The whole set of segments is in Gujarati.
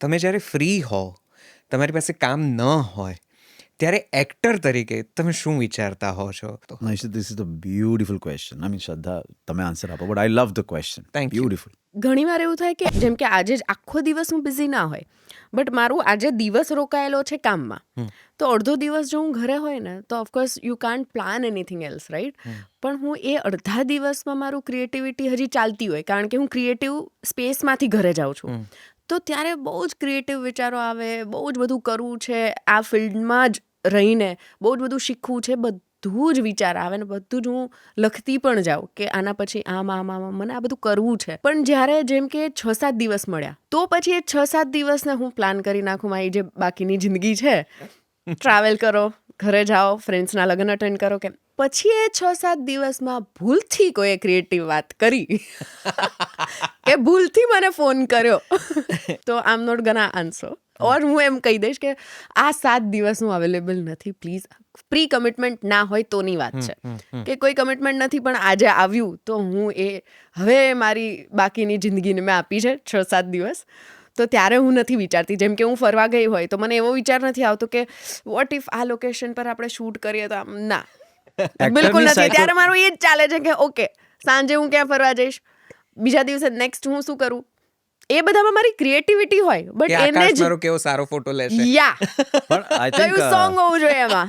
તમે જ્યારે ફ્રી હો, તમારી પાસે કામ ન હોય, ત્યારે એક્ટર તરીકે તમે શું વિચારતા હો છો? No, this is a beautiful question. I mean, Shraddha, તમે આન્સર આપો, but I love the question. Thank you. Beautiful. ઘણીવાર એવું થાય કે જેમ કે આજે જ આખો દિવસ હું બિઝી ના હોય, બટ મારું આજે દિવસ રોકાયેલો છે કામમાં, તો અડધો દિવસ જો હું ઘરે હોય ને તો of course you can't plan anything else, right? પણ હું એ અડધા દિવસમાં મારું ક્રિએટિવિટી હજી ચાલતી હોય, કારણ કે હું ક્રિએટિવ સ્પેસમાંથી ઘરે જાઉં છું, તો ત્યારે બહુ જ ક્રિએટિવ વિચારો આવે, બહુ જ બધું કરવું છે, આ ફિલ્ડમાં જ રહીને બહુ જ બધું શીખવું છે, બધું જ વિચાર આવે ને બધું જ હું લખતી પણ જાઉં કે આના પછી આમ મને આ બધું કરવું છે. પણ જ્યારે જેમ કે 6-7 દિવસ મળ્યા, તો પછી એ 6-7 દિવસને હું પ્લાન કરી નાખું, મારી જે બાકીની જિંદગી છે, ટ્રાવેલ કરો, ઘરે જાઓ, ફ્રેન્ડ્સના લગ્ન અટેન્ડ કરો, કે પછી એ 6-7 દિવસમાં ભૂલથી કોઈએ ક્રિએટિવ વાત કરી કે ભૂલથી મને ફોન કર્યો, તો આઈ એમ નોટ ગોના આન્સર. ઓર હું એમ કહી દઈશ કે આ 7 દિવસ હું અવેલેબલ નથી, પ્લીઝ. પ્રી કમિટમેન્ટ ના હોય તોની વાત છે, કે કોઈ કમિટમેન્ટ નથી પણ આજે આવ્યું તો હું એ હવે મારી બાકીની જિંદગીને મેં આપી છે 6-7 દિવસ, તો ત્યારે હું નથી વિચારતી. જેમ કે હું ફરવા ગઈ હોય તો મને એવો વિચાર નથી આવતો કે વોટ ઇફ આ લોકેશન પર આપણે શૂટ કરીએ તો આમ, ના, બિલકુલ નથી. ત્યારે મારું એ જ ચાલે છે કે ઓકે, સાંજે હું ક્યાં ફરવા જઈશ, બીજા દિવસે નેક્સ્ટ હું શું કરું, એ બધામાં મારી ક્રિએટિવિટી હોય, બટ એને જ મારો કેવો સારો ફોટો લેશે, But I think કયું સોંગ હોવું જોઈએ એમાં.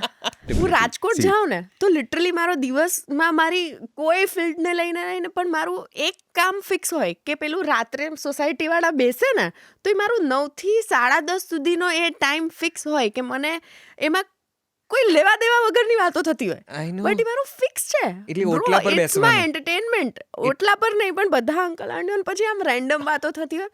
હું રાજકોટ જાઉં ને તો લિટરલી મારો દિવસમાં મારી કોઈ ફિલ્ડને લઈને નહીં, પણ મારું એક કામ ફિક્સ હોય કે પેલું રાત્રે સોસાયટીવાળા બેસે ને તો એ મારું 9 થી 10:30 સુધીનો એ ટાઈમ ફિક્સ હોય કે મને એમાં કોઈ લેવા દેવા વગરની વાતો થતી હોય, I know. બટ એ મારું ફિક્સ છે. એટલે ઓટલા પર ઇટ્સ બેસવાનું. My entertainment. ઓટલા પર નહીં, પણ બધા અંકલ આંટીઓ પછી આમ રેન્ડમ વાતો થતી હોય.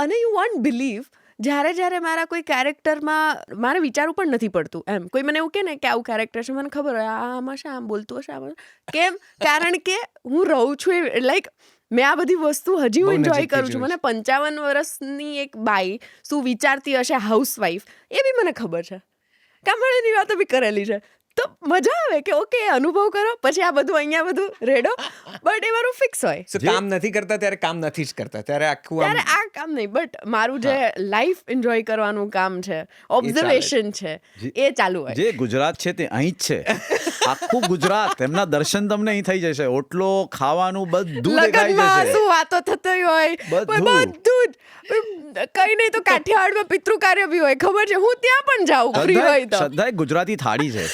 અને યુ વોન્ટ બિલીવ, જ્યારે મારા કોઈ કેરેક્ટરમાં મારે વિચારવું પણ નથી પડતું, એમ કોઈ મને એવું કહે ને કે આવું કેરેક્ટર છે, મને ખબર હોય આમાં છે, આમ બોલતું હશે, આમાં કેમ, કારણ કે હું રહું છું એ, લાઈક મેં આ બધી વસ્તુ હજી હું બહુ એન્જોય નજીકથી કરું છું. જોઈ મને 55 વર્ષની એક બાઈ શું વિચારતી હશે હાઉસવાઈફ, એ બી મને ખબર છે, કામવાળીની વાતો બી કરેલી છે. તો મજા આવે કે ઓકે, અનુભવ કરો, પછી આ બધું અહીંયા બધું રેડો, બટ એ મારું ફિક્સ હોય. So, કામ નથી કરતા ત્યારે કામ નથી જ કરતા, ત્યારે આખું ત્યારે આ કામ નહીં, બટ મારું જે લાઈફ એન્જોય કરવાનું કામ છે, ઓબ્ઝર્વેશન છે, એ ચાલુ હોય. જે ગુજરાત છે તે અહીં જ છે. આખું ગુજરાત, એમના દર્શન તમને અહીં થઈ જશે. ઓટલો, ખાવાનું બધું દેખાઈ લગનમાં જશે. શું વાતો થતી હોય, બધું. બધું જ. કઈ નહીં તો કાઠિયાવાડમાં પિતૃ કાર્ય બી હોય, ખબર છે, હું ત્યાં પણ જાઉં ફ્રી હોય તો. શ્રદ્ધા એક ગુજરાતી થાળી છે.